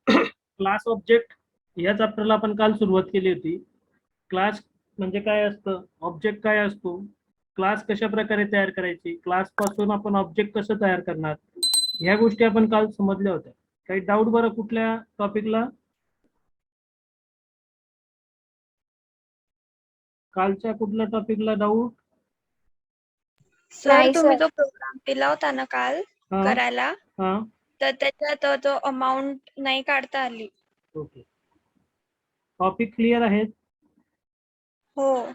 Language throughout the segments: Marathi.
क्लास ऑब्जेक्ट या चॅप्टरला आपण काल सुरुवात केली होती. क्लास म्हणजे काय असतं, ऑब्जेक्ट काय असतो, क्लास कशा प्रकारे तयार करायची, क्लास पासून आपण ऑब्जेक्ट कसं तयार करणार, ह्या गोष्टी आपण काल समजल्या होत्या. काही डाऊट बरं कुठल्या टॉपिकला? कालच्या कुठल्या टॉपिकला डाऊट? सर तुम्ही जो प्रोग्राम दिला होता ना काल हा करायला, हा तर त्याच्यात तो अमाउंट नाही काढता आली. ओके. टॉपिक क्लिअर आहेत? हो.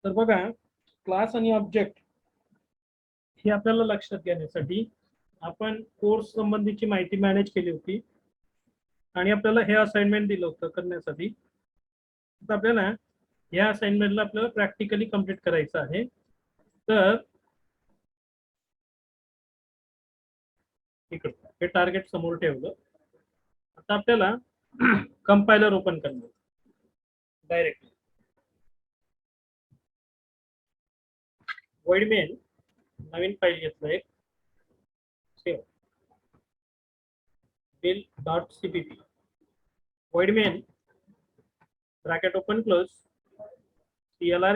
तर बघा, क्लास आणि ऑब्जेक्ट हे आपल्याला लक्षात घेण्यासाठी आपण कोर्स संबंधीची माहिती मॅनेज केली होती आणि आपल्याला हे असाइनमेंट दिलं होतं करण्यासाठी. तर आपल्याला या असाइनमेंटला आपल्याला प्रॅक्टिकली कम्प्लीट करायचं आहे. तर इकडे हे टार्गेट समोर ठेवलं. आता आपल्याला कंपायलर ओपन करणं डायरेक्टली. void main नवीन फाईल घेतलं एक, save bill.cpp void main bracket open close clr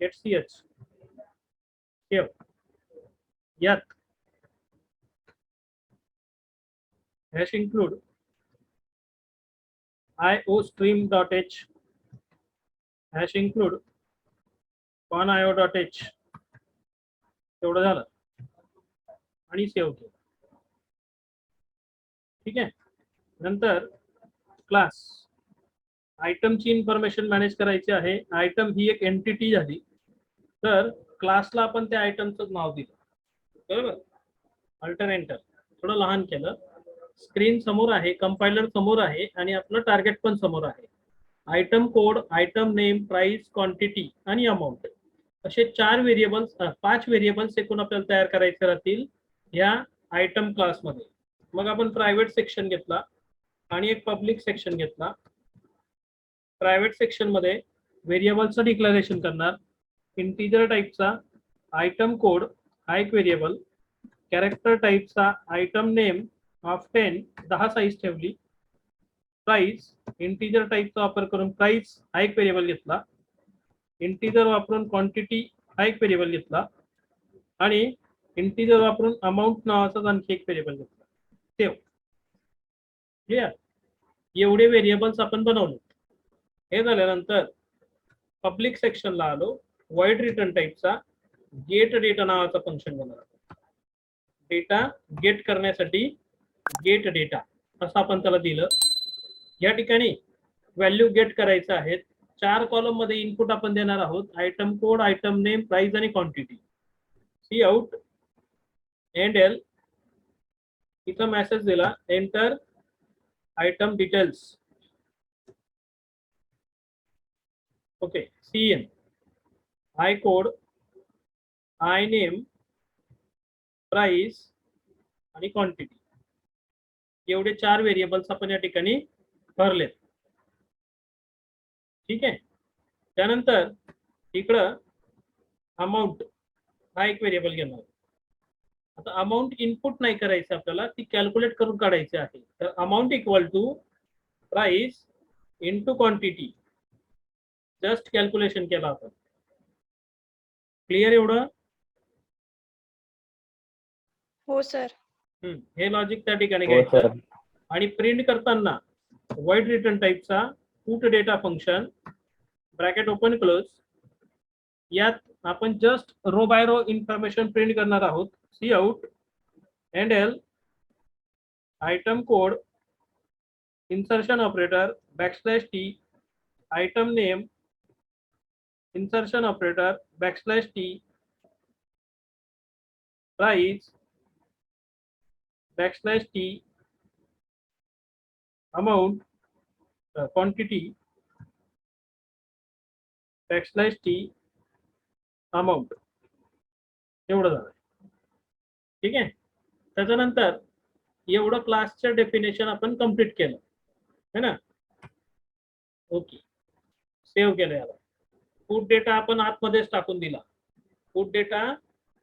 get ch save. यात hash include iostream.h hash include conio.h तेवढं झालं आणि सेव्ह केलं. ठीक आहे. नंतर क्लास आयटमची इन्फॉर्मेशन मॅनेज करायची आहे. आयटम ही एक एंटिटी झाली, तर क्लासला आपण त्या आयटमचं नाव दिलं, बरोबर. अल्टर एंटर, थोडं लहान केलं. स्क्रीन समोर आहे, कंपायलर समोर आहे आणि आपलं टार्गेट पण समोर आहे. Item code, item name, price, quantity आणि अमाऊंट असे 4 व्हेरिएबल्स 5 व्हेरिएबल्स एकूण आपल्याला तयार करायचे राहतील या आयटम क्लासमध्ये. मग आपण प्रायव्हेट सेक्शन घेतला आणि एक पब्लिक सेक्शन घेतला. प्रायव्हेट सेक्शन मध्ये व्हेरिएबलचं डिक्लेरेशन करणार. इंटिजर टाईपचा आयटम कोड हा एक व्हेरिएबल, कॅरेक्टर टाईपचा आयटम नेम ऑफ 10 साईज ठेवली. प्राइस इंटिजर टाईपचा वापर करून प्राइस हा एक व्हेरिएबल घेतला. इंटिजर वापरून क्वांटिटी हा एक व्हेरिएबल घेतला आणि इंटिजर वापरून अमाऊंट नावाचा आणखी एक व्हेरिएबल घेतला. सेव्ह. क्लिअर. एवढे व्हेरिएबल्स आपण बनवले. हे झाल्यानंतर पब्लिक सेक्शनला आलो. void रिटर्न टाईपचा गेट डेटा नावाचा फंक्शन बनवला. डेटा गेट करण्यासाठी गेट डेटा असं आपण त्याला दिलं. या ठिकाणी व्हॅल्यू गेट करायचं आहेत. 4 कॉलम मध्ये इनपुट आपण देणार आहोत. Item code, item name, price आणि quantity. C out end L इथं मेसेज दिला, enter item details. Okay. CN I code, I name, price आणि क्वांटिटी एवढे 4 व्हेरिएबल्स आपण या ठिकाणी भरलेत. ठीक आहे. त्यानंतर इकडं अमाऊंट हा एक व्हेरिएबल घेणार. आता अमाऊंट इनपुट नाही करायचं आपल्याला, ती कॅल्क्युलेट करून काढायची आहे. तर amount equal to price into quantity, just calculation केलं आपण. क्लिअर एवढं? हो सर. हे लॉजिक त्या ठिकाणी घ्यायचं. आणि प्रिंट करताना void रिटर्न टाईपचा put data function bracket open close, यात आपण just row by row information print करणार आहोत. C out end L item code, insertion operator \t item name, insertion operator \t price \t amount quantity \t amount एवढं झालं. ठीक आहे. त्याच्यानंतर एवढं क्लासचं डेफिनेशन आपण कंप्लीट केलं है ना. ओके. सेव्ह केलं. याला पुट डेटा आपण आतमध्येच टाकून दिला. पुट डेटा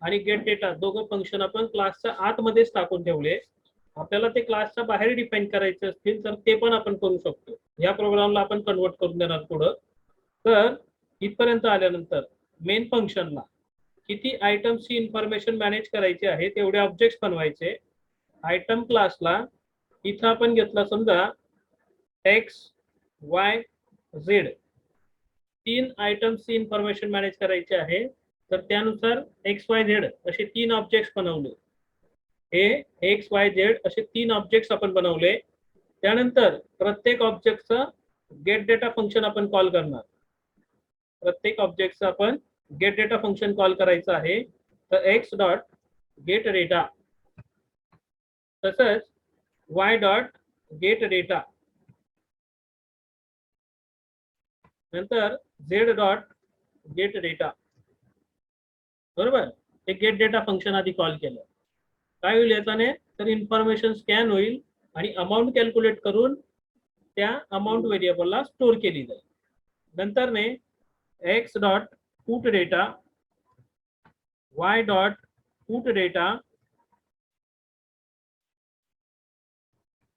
आणि गेट डेटा दोघं फंक्शन आपण क्लासच्या आतमध्येच टाकून ठेवले. आपल्याला ते क्लासच्या बाहेर डिफाईन करायचे असतील तर ते पण आपण करू शकतो. या प्रोग्रामला आपण कन्वर्ट करून देणार पुढं. तर इथपर्यंत आल्यानंतर मेन फंक्शनला किती आयटम्सची इन्फॉर्मेशन मॅनेज करायची आहे तेवढे ऑब्जेक्ट्स बनवायचे. आयटम क्लासला इथं आपण घेतला समजा एक्स वाय झेड 3 आयटम्सची इन्फॉर्मेशन मॅनेज करायची आहे. तर त्यानुसार एक्स वाय झेड असे 3 ऑब्जेक्ट्स बनवले. हे एक्स वाय झेड असे 3 ऑब्जेक्ट्स आपण बनवले. त्यानंतर प्रत्येक ऑब्जेक्टचं गेट डेटा फंक्शन आपण कॉल करणार. प्रत्येक ऑब्जेक्टचं आपण गेट डेटा फंक्शन कॉल करायचं आहे. तर एक्स डॉट गेट डेटा, तसंच वाय डॉट गेट डेटा, नंतर झेड डॉट गेट डेटा. बरोबर, हे गेट डेटा फंक्शन आधी कॉल केलं. काय होईल याच्याने, तर इन्फॉर्मेशन स्कॅन होईल आणि अमाऊंट कॅल्क्युलेट करून त्या अमाऊंट व्हेरिएबलला स्टोअर केली जाईल. नंतर ने x dot put data, Y dot put data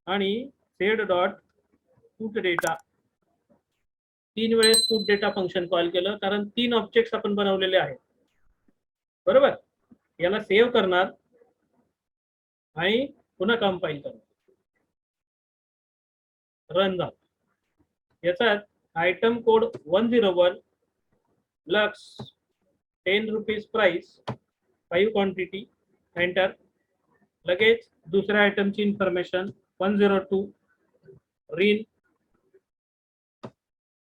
आणि झेड डॉट पुट डेटा 3 वेळेस पुट डेटा फंक्शन कॉल केलं, कारण 3 ऑब्जेक्ट्स आपण बनवलेले आहेत. बरोबर, याला सेव्ह करणार आणि पुन्हा कंपाईल करणार. रन झालं. याच्यात item code 101 lux 10 rupees price 5 quantity enter. लगेच दुसऱ्या आयटमची इन्फॉर्मेशन 102 रिन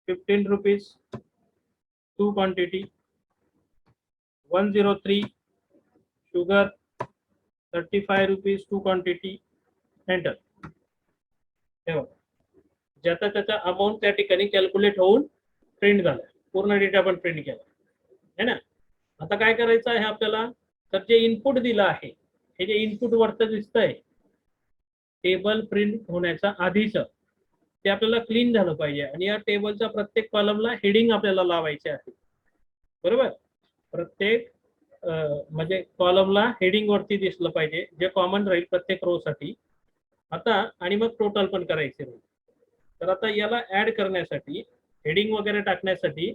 15 rupees 2 quantity. 103 sugar 35 rupees 2 quantity enter. हे बघा, ज्याचा त्याचा अमाऊंट त्या ठिकाणी कॅल्क्युलेट होऊन प्रिंट झाला. पूर्ण डेटा पण प्रिंट केला है ना. आता काय करायचं आहे आपल्याला, तर जे इनपुट दिलं आहे, हे जे इनपुट वरचं दिसतंय टेबल प्रिंट होण्याच्या आधीच, ते आपल्याला क्लीन झालं पाहिजे. आणि या टेबलच्या प्रत्येक कॉलमला हेडिंग आपल्याला लावायचे आहे. बरोबर, प्रत्येक म्हणजे कॉलमला हेडिंग वरती दिसलं पाहिजे, जे कॉमन राहील प्रत्येक रो साठी. आता आणि मग टोटल पण करायचे राहील. तर आता याला ऍड करण्यासाठी, हेडिंग वगैरे टाकण्यासाठी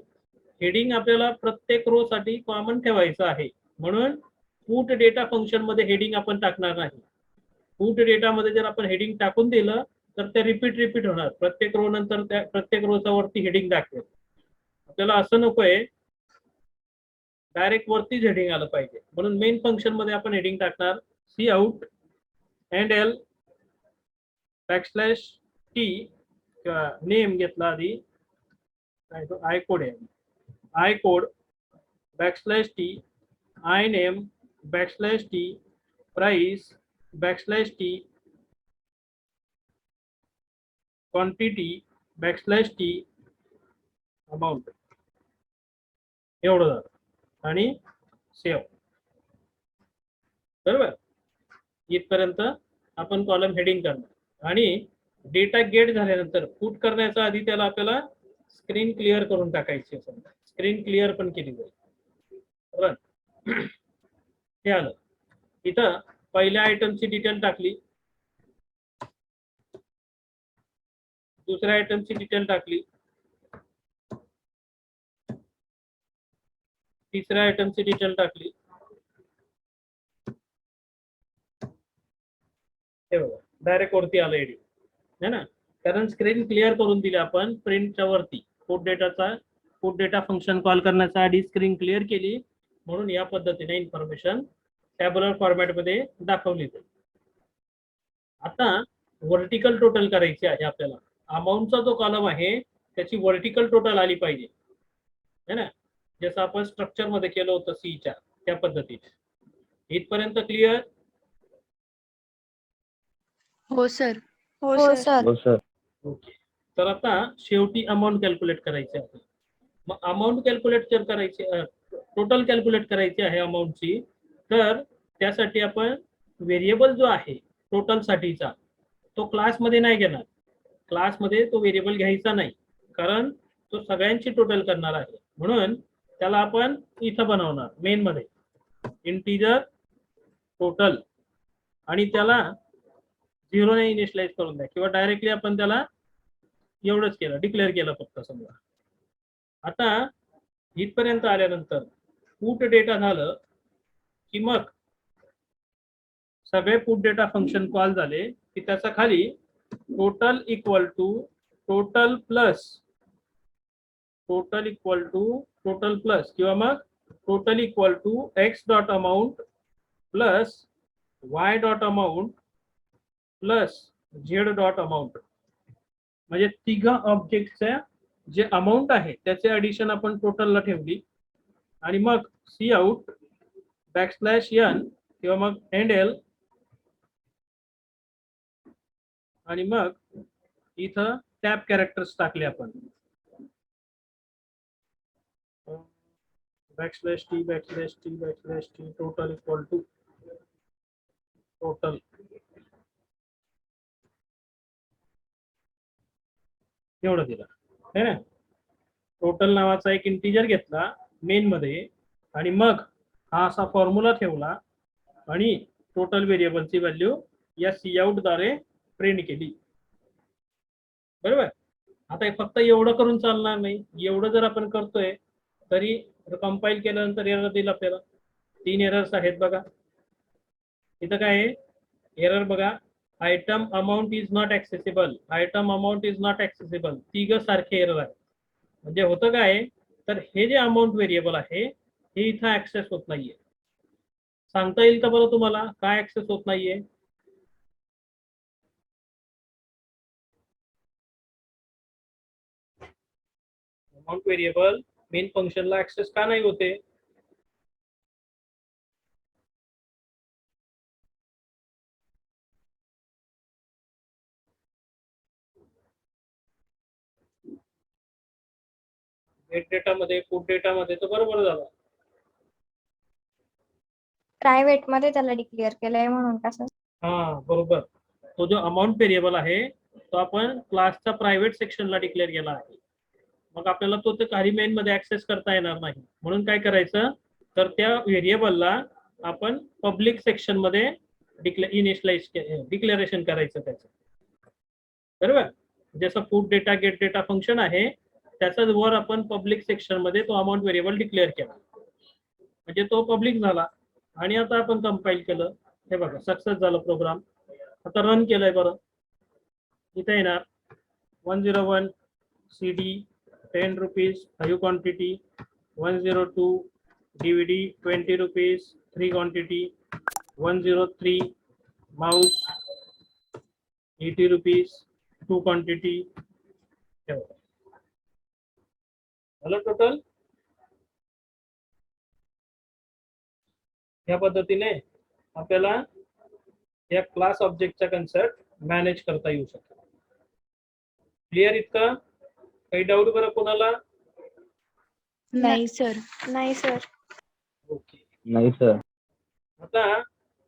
हेडिंग आपल्याला प्रत्येक रो साठी कॉमन ठेवायचं आहे. म्हणून पुट डेटा फंक्शन मध्ये हेडिंग आपण टाकणार नाही. पुट डेटा मध्ये जर आपण हेडिंग टाकून दिलं तर ते रिपीट होणार. प्रत्येक रो नंतर त्या प्रत्येक रोच्या वरती हेडिंग दाखवेल. आपल्याला असं नकोय, डायरेक्ट वरतीच हेडिंग आलं पाहिजे. म्हणून मेन फंक्शन मध्ये आपण हेडिंग टाकणार C out end L backslash t किंवा नेम घेतला आधी, आय कोड आहे, I code backslash t I name backslash t price backslash t quantity backslash t amount. एवढं झालं आणि सेव्ह. बरोबर, इथपर्यंत आपण कॉलम हेडिंग करणार. आणि डेटा गेट झाल्यानंतर पुट करण्याच्या आधी त्याला आपल्याला स्क्रीन क्लिअर करून टाकायची. स्क्रीन क्लिअर पण केली जाईल. रन. हे आलं. इथं पहिल्या आयटमची डिटेल टाकली, दुसऱ्या आयटमची डिटेल टाकली, तिसऱ्या आयटमची डिटेल टाकली. हे बघा, डायरेक्ट वरती आलं एडिट है ना, कारण स्क्रीन क्लिअर करून दिली आपण प्रिंटच्या वरती. पुट डेटा फंक्शन कॉल करण्याच्या आधी स्क्रीन क्लिअर केली, म्हणून या पद्धतीने इन्फॉर्मेशन टॅब्युलर फॉर्मॅट मध्ये दाखवली जाईल. आता व्हर्टिकल टोटल करायची आहे आपल्याला. अमाऊंटचा जो कॉलम आहे त्याची व्हर्टिकल टोटल आली पाहिजे है ना, जसं आपण स्ट्रक्चर मध्ये केलं होतं सीच्या त्या पद्धतीने. इथपर्यंत क्लिअर? हो सर. हो सर. ओके. तर आता शेवटी अमाऊंट कॅल्क्युलेट करायची आहे. मग अमाऊंट कॅल्क्युलेट जर करायची, टोटल कॅल्क्युलेट करायची आहे अमाऊंटची, तर त्यासाठी आपण व्हेरिएबल जो आहे टोटल साठीचा तो क्लासमध्ये नाही घेणार. क्लासमध्ये तो व्हेरिएबल घ्यायचा नाही, कारण तो सगळ्यांची टोटल करणार आहे. म्हणून त्याला आपण इथं बनवणार मेन मध्ये. इंटीजर टोटल आणि त्याला 0 ने इनिशियलाइज करून द्या किंवा डायरेक्टली आपण त्याला एवढंच केलं, डिक्लेअर केलं फक्त समजा. आता इथपर्यंत आल्यानंतर पुट डेटा झालं की मग सगळे पुट डेटा फंक्शन कॉल झाले की त्याचा खाली total equal to total plus किंवा मग total equal to x dot amount plus y dot amount plus z dot amount, म्हणजे तिघा ऑब्जेक्टच्या जे अमाऊंट आहे त्याचे ऍडिशन आपण टोटलला ठेवली आणि मग सी आउट बॅकस्लॅश एन किंवा मग एंड एल आणि मग इथं टॅब कॅरेक्टर्स टाकले आपण backslash t total equal to total एवढं दिलं है ना. टोटल नावाचा एक इंटीजर घेतला मेन मध्ये आणि मग हा असा फॉर्म्युला ठेवला आणि टोटल व्हेरिएबलची व्हॅल्यू या सी आउट द्वारे प्रिंट केली. बरोबर. आता हे फक्त एवढं करून चालणार नाही, एवढं जर आपण करतोय तरी कंपाईल केल्यानंतर एरर दिला आपल्याला. 3 एरर्स आहेत बघा. इथं काय आहे एरर बघा, item amount is not accessible, item amount is not accessible, तिघ सारखे एरर आहे. म्हणजे होतं काय तर हे जे अमाऊंट व्हेरिएबल आहे हे इथं ऍक्सेस होत नाहीये. सांगता येईल का बरं तुम्हाला काय ऍक्सेस होत नाहीये? अमाऊंट व्हेरिएबल मेन फंक्शनला ऍक्सेस का नाही होते? गेट डेटा मध्ये पुट डेटा मध्ये तर बरोबर झालं. प्रायव्हेट मध्ये त्याला डिक्लेअर केलंय म्हणून कसं. हा बरोबर. तो जो अमाऊंट व्हेरिएबल आहे तो आपण क्लासच्या प्रायव्हेट सेक्शनला डिक्लेअर केला आहे. मग आपल्याला तो ते काही मेन मध्ये ऍक्सेस करता येणार नाही. म्हणून काय करायचं तर त्या व्हेरिएबलला आपण पब्लिक सेक्शन मध्ये डिक्लेरेशन करायचं त्याचं. बरोबर. जसं put data gate data function आहे त्याचाच वर आपण पब्लिक सेक्शन मध्ये तो अमाऊंट व्हेरिएबल डिक्लेअर केला म्हणजे तो पब्लिक झाला. आणि आता आपण कंपाईल केलं, हे बघा सक्सेस झालं प्रोग्राम. आता रन केलंय बरं. इथे येणार 101 CD 10 rupees 5 quantity, 102 DVD 20 rupees 3 quantity, 103 mouse 80 rupees 2 quantity. झालं टोटल. या पद्धतीने आपल्याला या क्लास ऑब्जेक्टचा कन्सेप्ट मॅनेज करता येऊ शकतो. क्लिअर इतका? काही डाऊट बरं कोणाला? नाही सर. नाही सर. ओके. नाही सर. आता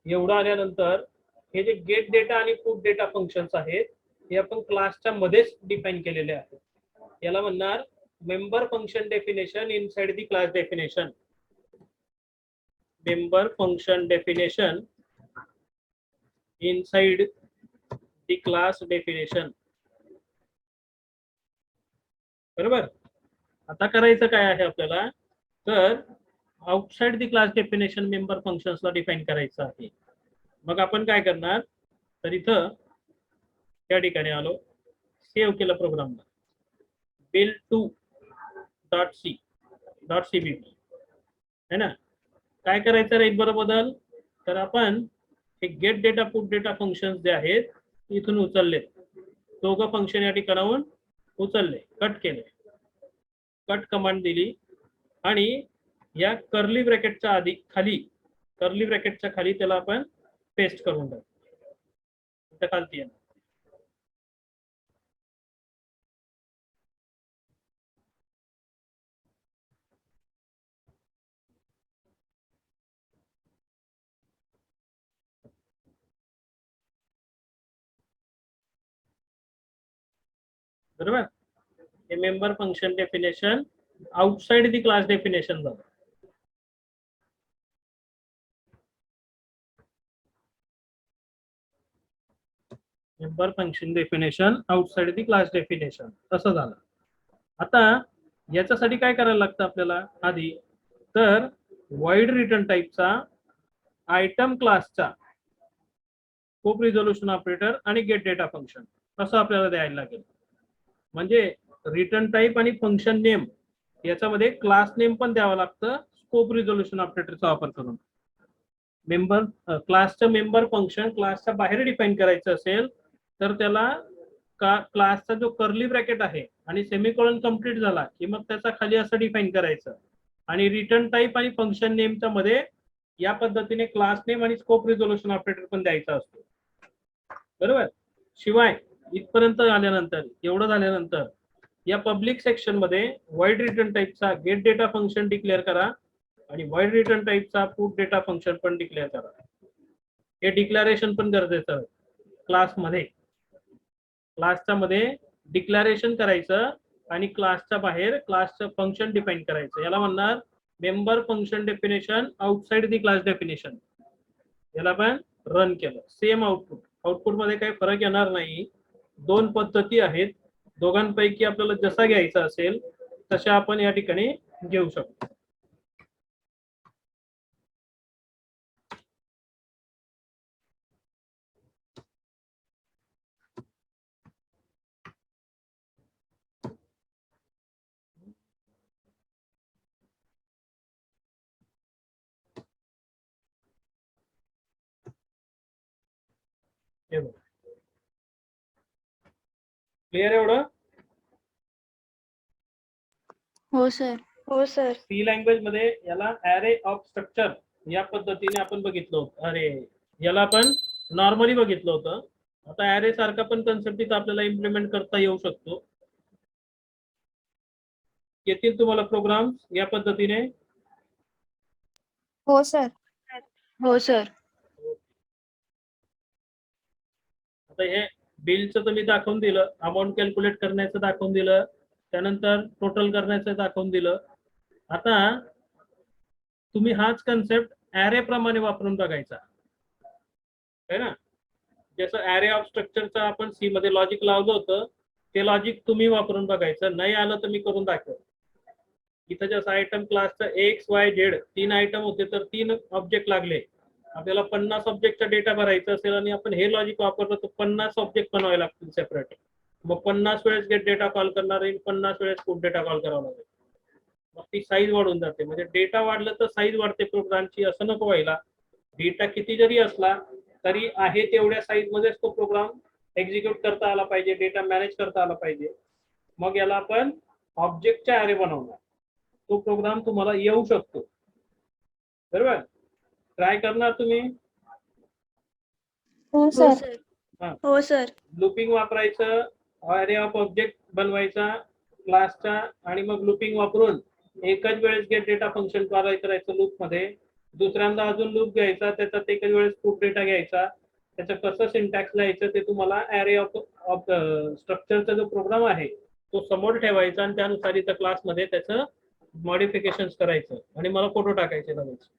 एवढं आल्यानंतर हे जे गेट डेटा आणि पुट डेटा फंक्शन्स आहेत हे आपण क्लासच्या मध्येच डिफाईन केलेले आहेत. याला म्हणणार member function definition inside the class definition. Member function definition inside the class definition. बरोबर. आता करायचं काय आहे आपल्याला तर outside the class definition member फंक्शन्सला डिफाईन करायचं आहे. मग आपण काय करणार तर इथं त्या ठिकाणी आलो, सेव्ह केलं प्रोग्रामला build2.c.cpp है ना. काय करायचं रे बरं बदल तर आपण हे gate data put data functions जे आहेत इथून उचलले, दोघं फंक्शन या ठिकाणाहून उचलले, कट केले. कट कमांड दिली आणि या कर्ली ब्रॅकेटच्या आधी खाली कर्ली ब्रॅकेटच्या खाली त्याला आपण पेस्ट करून टाकू. इथं खालती आहे. बरोबर. हे member function definition outside the class definition झालं. Member function definition outside the class definition असं झालं. आता याच्यासाठी काय करायला लागतं आपल्याला आधी, तर वाईड रिटर्न टाईपचा आयटम क्लासचा स्कोप रिझोल्युशन ऑपरेटर आणि गेट डेटा फंक्शन असं आपल्याला द्यायला लागेल. म्हणजे रिटर्न टाईप आणि फंक्शन नेम याच्यामध्ये क्लास नेम पण द्यावं लागतं स्कोप रिझोल्युशन ऑपरेटरचा वापर करून. मेंबर क्लासचं मेंबर फंक्शन क्लासच्या बाहेर डिफाईन करायचं असेल तर त्याला क्लासचा जो कर्ली ब्रॅकेट आहे आणि सेमीकोलन कंप्लीट झाला की मग त्याचा खाली असं डिफाईन करायचं, आणि रिटर्न टाईप आणि फंक्शन नेमच्या मध्ये या पद्धतीने क्लास नेम आणि स्कोप रिझोल्युशन ऑपरेटर पण द्यायचा असतो. बरोबर. शिवाय इथपर्यंत आल्यानंतर, एवढं झाल्यानंतर या पब्लिक सेक्शन मध्ये वाईड रिटर्न टाईपचा गेट डेटा फंक्शन डिक्लेअर करा आणि वाईड रिटर्न टाईपचा पुट डेटा फंक्शन पण डिक्लेअर करा. हे डिक्लेरेशन पण गरजेचं आहे. क्लासमध्ये क्लासच्या मध्ये डिक्लेरेशन करायचं आणि क्लासच्या बाहेर क्लासचं फंक्शन डिफाईन करायचं. याला म्हणणार member function definition outside the class definition. याला पण रन केलं सेम आउटपुट मध्ये काही फरक येणार नाही. दोन पद्धती आहेत, दोघांपैकी आपल्याला जसा घ्यायचा असेल तशा आपण या ठिकाणी घेऊ शकतो. क्लिअर एवढं? हो सर. हो सर. सी लँग्वेज मध्ये याला ॲरे ऑफ स्ट्रक्चर या पद्धतीने आपण बघितलं होतं. अरे याला आपण नॉर्मली बघितलं होतं. आता ॲरे सारखा पण कन्सेप्ट इथं आपल्याला इम्प्लिमेंट करता येऊ शकतो. येतील तुम्हाला प्रोग्राम या पद्धतीने? हो सर. हो सर. आता हे बिलचं तुम्ही दाखवून दिलं, अमाऊंट कॅल्क्युलेट करण्याचं दाखवून दिलं, त्यानंतर टोटल करण्याचं दाखवून दिलं. आता तुम्ही हाच कन्सेप्ट ॲरे प्रमाणे वापरून बघायचा है ना. जसं ॲरे ऑफ स्ट्रक्चरचं आपण सी मध्ये लॉजिक लावलं होतं ते लॉजिक तुम्ही वापरून बघायचं. नाही आलं तर मी करून दाखव. इथं जसं आयटम क्लासचं एक्स वाय झेड 3 आयटम होते तर 3 ऑब्जेक्ट लागले. आपल्याला 50 ऑब्जेक्टचा डेटा भरायचा असेल आणि आपण हे लॉजिक वापरलं तर 50 ऑब्जेक्ट बनवावे लागतील सेपरेट. मग 50 वेळेस गेट डेटा कॉल करणार आहे, 50 वेळेस पुट डेटा कॉल करावा लागेल. मग ती साईज वाढून जाते. म्हणजे डेटा वाढलं तर साईज वाढते प्रोग्रामची, असं नको व्हायला. डेटा किती जरी असला तरी आहे तेवढ्या साईज मध्येच तो प्रोग्राम एक्झिक्यूट करता आला पाहिजे, डेटा मॅनेज करता आला पाहिजे. मग याला आपण ऑब्जेक्टचा ॲरे बनवणार. तो प्रोग्राम तुम्हाला येऊ शकतो. बरोबर. ट्राय करणार तुम्ही? हो सर. हो सर. लूपिंग वापरायचं, ॲरे ऑफ ऑब्जेक्ट बनवायचा क्लासचा आणि मग लूपिंग वापरून एकच वेळेस गेट डेटा फंक्शन कॉल करायचं लूप मध्ये. दुसऱ्यांदा अजून लूप घ्यायचा, त्याच्यात एकच वेळेस पुट डेटा घ्यायचा. त्याचं कसं सिंटॅक्स लिहायचं ते तुम्हाला ॲरे ऑफ स्ट्रक्चरचा जो प्रोग्राम आहे तो समोर ठेवायचा आणि त्यानुसार इथं क्लासमध्ये त्याचं मॉडिफिकेशन करायचं आणि मला फोटो टाकायचे लगेच.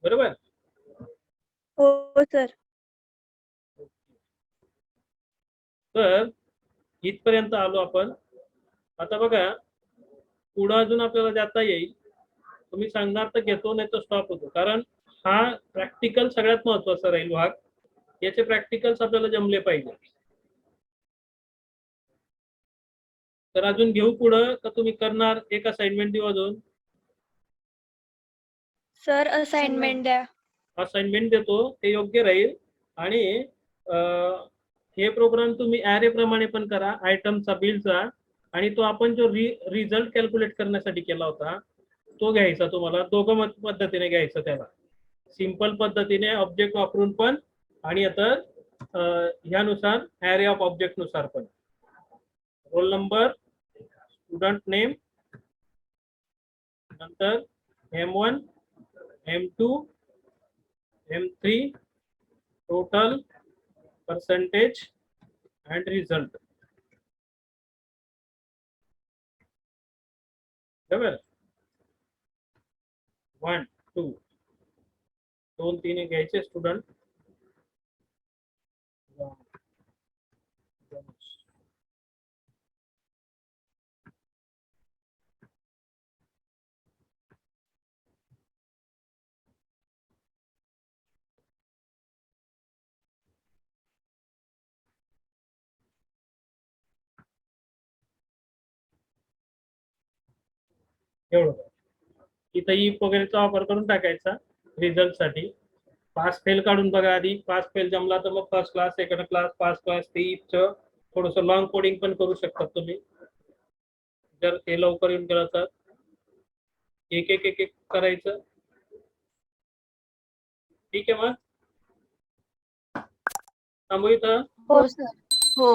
बरोबर. हो सर. तर इथपर्यंत आलो आपण. आता बघा पुढे अजून आपल्याला जाता येईल. तुम्ही सांगणार तर घेतो, नाही तर स्टॉप होतो. कारण हा प्रॅक्टिकल सगळ्यात महत्वाचा राहील भाग. याचे प्रॅक्टिकल्स आपल्याला जमले पाहिजे. तर अजून घेऊ पुढं का तुम्ही करणार? एक असाइनमेंट देऊ अजून? सर असाइनमेंट द्या. असाइनमेंट देतो ते योग्य राहील. आणि हे प्रोग्राम तुम्ही ॲरे प्रमाणे पण करा आयटमचा बिलचा, आणि तो आपण जो रिझल्ट कॅल्क्युलेट करण्यासाठी केला होता तो घ्यायचा. तुम्हाला दोघं पद्धतीने घ्यायचं. त्याला सिंपल पद्धतीने ऑब्जेक्ट वापरून पण आणि आता ह्यानुसार ॲरे ऑफ ऑब्जेक्ट नुसार पण. रोल नंबर, स्टुडंट नेम, नंतर M1 M2 M3 total percentage and result. बरोबर. 1 2 2 3 घ्यायचे स्टुडंट. एवढं इथं इफ वगैरेचा वापर करून टाकायचा रिझल्ट साठी. पास फेल काढून बघा आधी. पास फेल जमला तर मग first class, second class, pass class, ते इफचं थोडस लॉंग कोडिंग पण करू शकतात तुम्ही, जर ते लवकर येऊन गेलं तर. एक एक एक एक करायचं. ठीक आहे, मग थांबू इथं. हो सर. हो.